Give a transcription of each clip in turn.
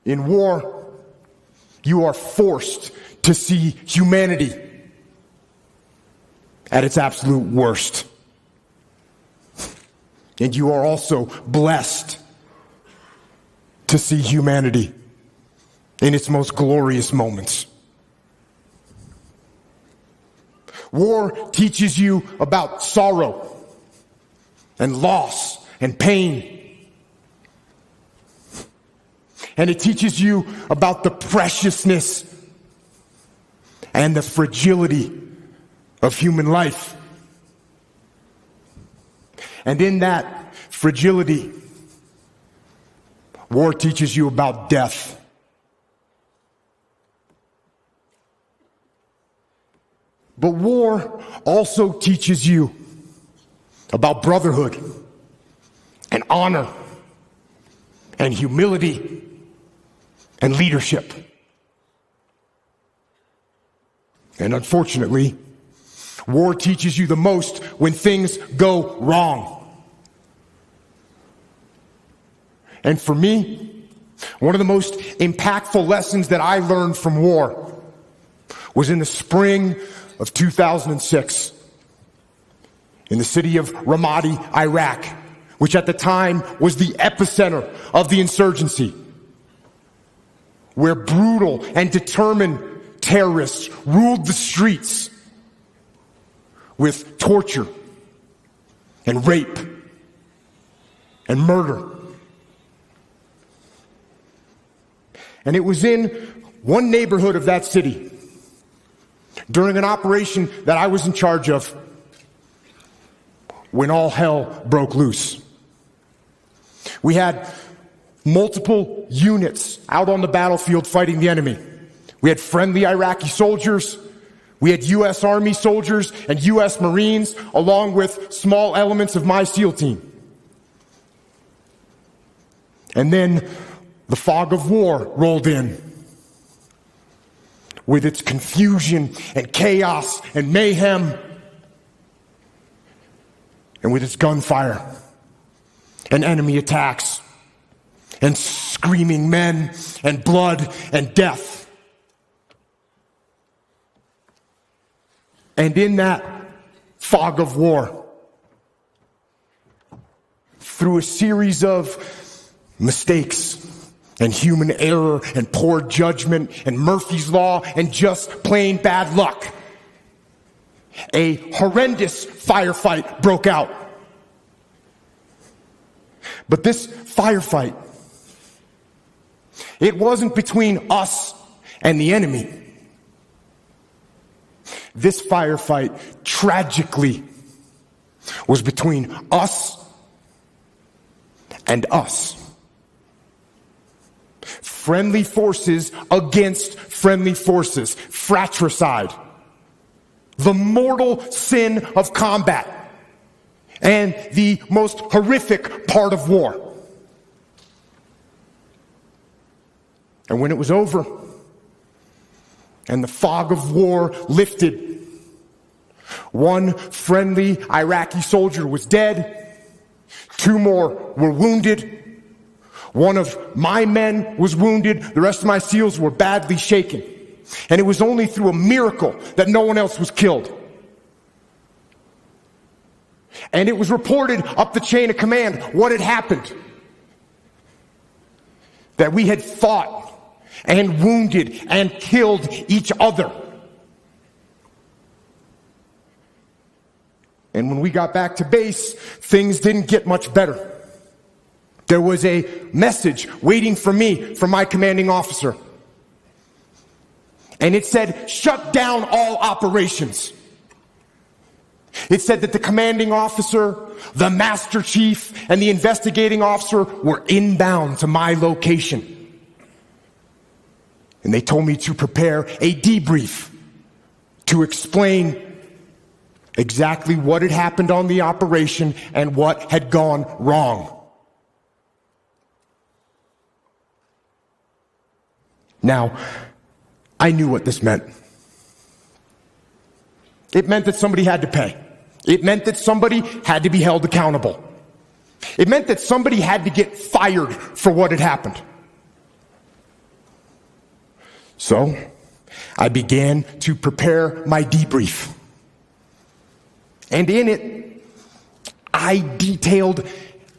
In war, you are forced to see humanity at its absolute worst. And you are also blessed to see humanity in its most glorious moments. War teaches you about sorrow and loss and pain. And it teaches you about the preciousness and the fragility of human life. And in that fragility, war teaches you about death. But war also teaches you about brotherhood and honor and humility and leadership. And unfortunately, war teaches you the most when things go wrong. And for me, one of the most impactful lessons that I learned from war was in the spring of 2006 in the city of Ramadi, Iraq, which at the time was the epicenter of the insurgency, where brutal and determined terrorists ruled the streets with torture and rape and murder. And it was in one neighborhood of that city, during an operation that I was in charge of, when all hell broke loose. We had multiple units out on the battlefield fighting the enemy. We had friendly Iraqi soldiers, we had U.S. Army soldiers and U.S. Marines, along with small elements of my SEAL team. And then the fog of war rolled in, with its confusion and chaos and mayhem, and with its gunfire and enemy attacks and screaming men and blood and death. And in that fog of war, through a series of mistakes and human error and poor judgment and Murphy's Law and just plain bad luck, a horrendous firefight broke out. But this firefight, it wasn't between us and the enemy. This firefight, tragically, was between us and us. Friendly forces against friendly forces. Fratricide. The mortal sin of combat. And the most horrific part of war. And when it was over, and the fog of war lifted, one friendly Iraqi soldier was dead. 2 more were wounded. One of my men was wounded. The rest of my SEALs were badly shaken. And it was only through a miracle that no one else was killed. And it was reported up the chain of command what had happened. That we had fought and wounded and killed each other. And when we got back to base, things didn't get much better. There was a message waiting for me from my commanding officer. And it said, shut down all operations. It said that the commanding officer, the master chief, and the investigating officer were inbound to my location. And they told me to prepare a debrief to explain exactly what had happened on the operation and what had gone wrong. Now, I knew what this meant. It meant that somebody had to pay. It meant that somebody had to be held accountable. It meant that somebody had to get fired for what had happened. So I began to prepare my debrief. And in it, I detailed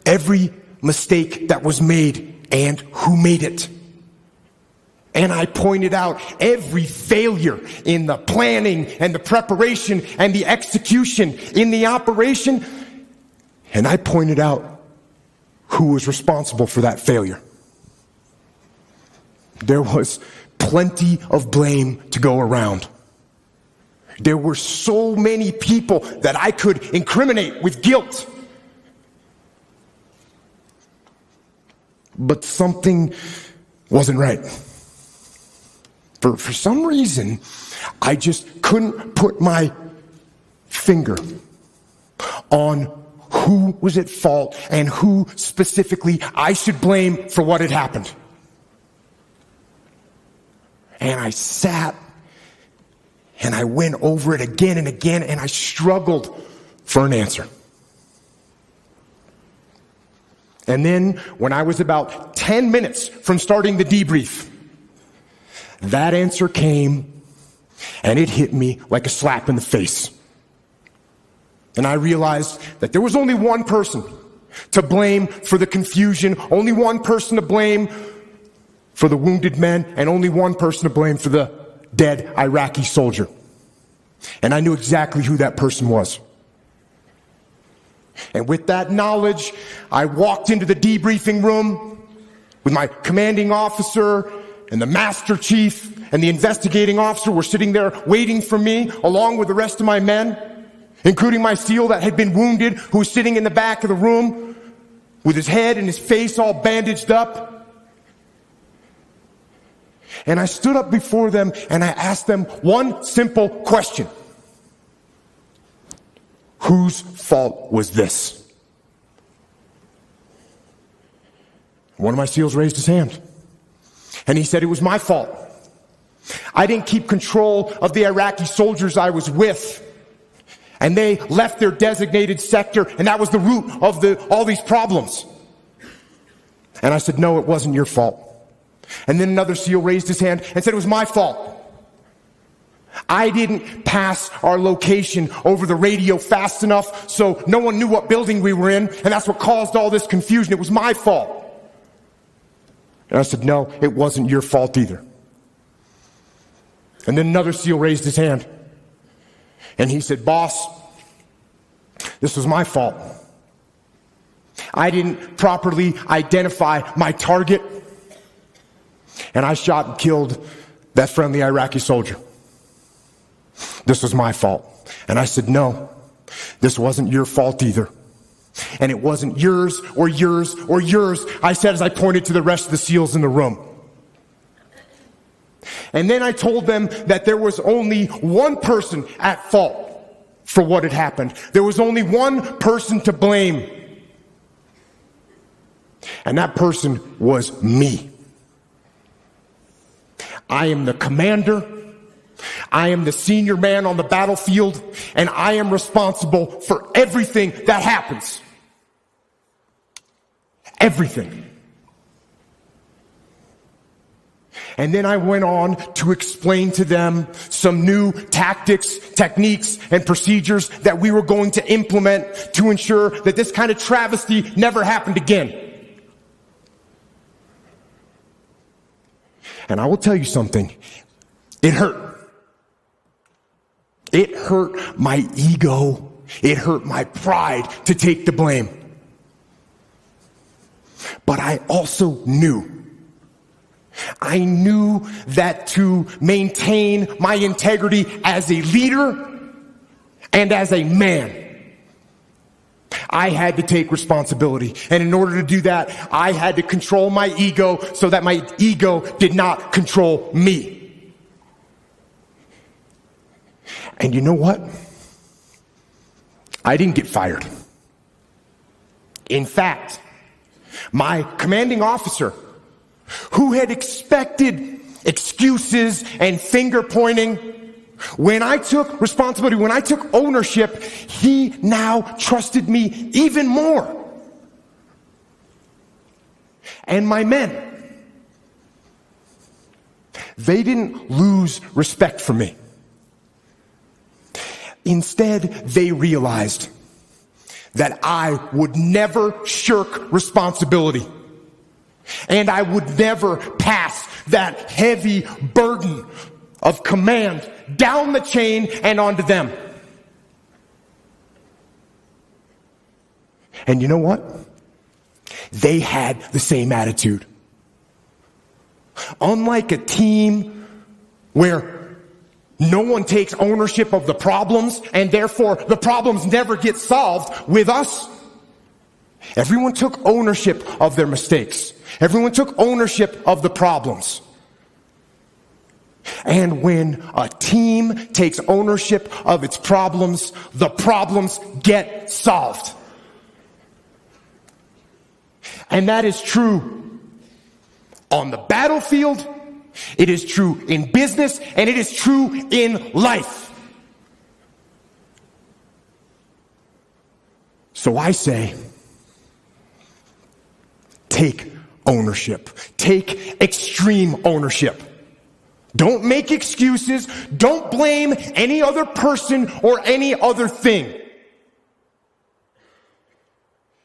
every mistake that was made and who made it. And I pointed out every failure in the planning and the preparation and the execution in the operation. And I pointed out who was responsible for that failure. There was plenty of blame to go around. There were so many people that I could incriminate with guilt. But something wasn't right. For some reason, I just couldn't put my finger on who was at fault and who specifically I should blame for what had happened. And I sat and I went over it again and again, and I struggled for an answer. And then when I was about 10 minutes from starting the debrief, that answer came, and it hit me like a slap in the face. And I realized that there was only one person to blame for the confusion, only one person to blame for the wounded men, and only one person to blame for the dead Iraqi soldier. And I knew exactly who that person was. And with that knowledge, I walked into the debriefing room with my commanding officer, and the master chief and the investigating officer were sitting there waiting for me, along with the rest of my men, including my SEAL that had been wounded, who was sitting in the back of the room with his head and his face all bandaged up. And I stood up before them and I asked them one simple question. Whose fault was this? One of my SEALs raised his hand. And he said, it was my fault. I didn't keep control of the Iraqi soldiers I was with. And they left their designated sector, and that was the root of all these problems. And I said, no, it wasn't your fault. And then another SEAL raised his hand and said, it was my fault. I didn't pass our location over the radio fast enough, so no one knew what building we were in, and that's what caused all this confusion. It was my fault. And I said, no, it wasn't your fault either. And then another SEAL raised his hand. And he said, boss, this was my fault. I didn't properly identify my target. And I shot and killed that friendly Iraqi soldier. This was my fault. And I said, no, this wasn't your fault either. And it wasn't yours or yours or yours, I said as I pointed to the rest of the SEALs in the room. And then I told them that there was only one person at fault for what had happened. There was only one person to blame. And that person was me. I am the commander. I am the senior man on the battlefield, and I am responsible for everything that happens. Everything. And then I went on to explain to them some new tactics, techniques, and procedures that we were going to implement to ensure that this kind of travesty never happened again. And I will tell you something. It hurt. It hurt my ego. It hurt my pride to take the blame. But I also knew. I knew that to maintain my integrity as a leader and as a man, I had to take responsibility. And in order to do that, I had to control my ego so that my ego did not control me. And you know what? I didn't get fired. In fact, my commanding officer, who had expected excuses and finger pointing, when I took responsibility, when I took ownership, he now trusted me even more. And my men, They didn't lose respect for me. Instead, they realized that I would never shirk responsibility, and I would never pass that heavy burden of command down the chain and onto them. And you know what? They had the same attitude. Unlike a team where no one takes ownership of the problems and therefore the problems never get solved, with us, everyone took ownership of their mistakes. Everyone took ownership of the problems. And when a team takes ownership of its problems, the problems get solved. And that is true on the battlefield, it is true in business, and it is true in life. So I say, take ownership. Take extreme ownership. Don't make excuses. Don't blame any other person or any other thing.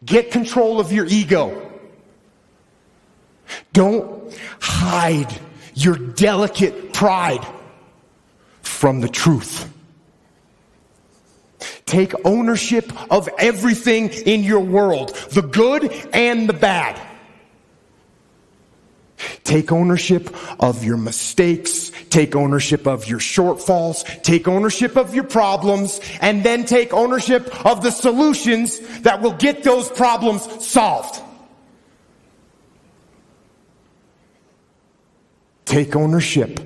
Get control of your ego. Don't hide your delicate pride from the truth. Take ownership of everything in your world, the good and the bad. Take ownership of your mistakes, take ownership of your shortfalls, take ownership of your problems, and then take ownership of the solutions that will get those problems solved. Take ownership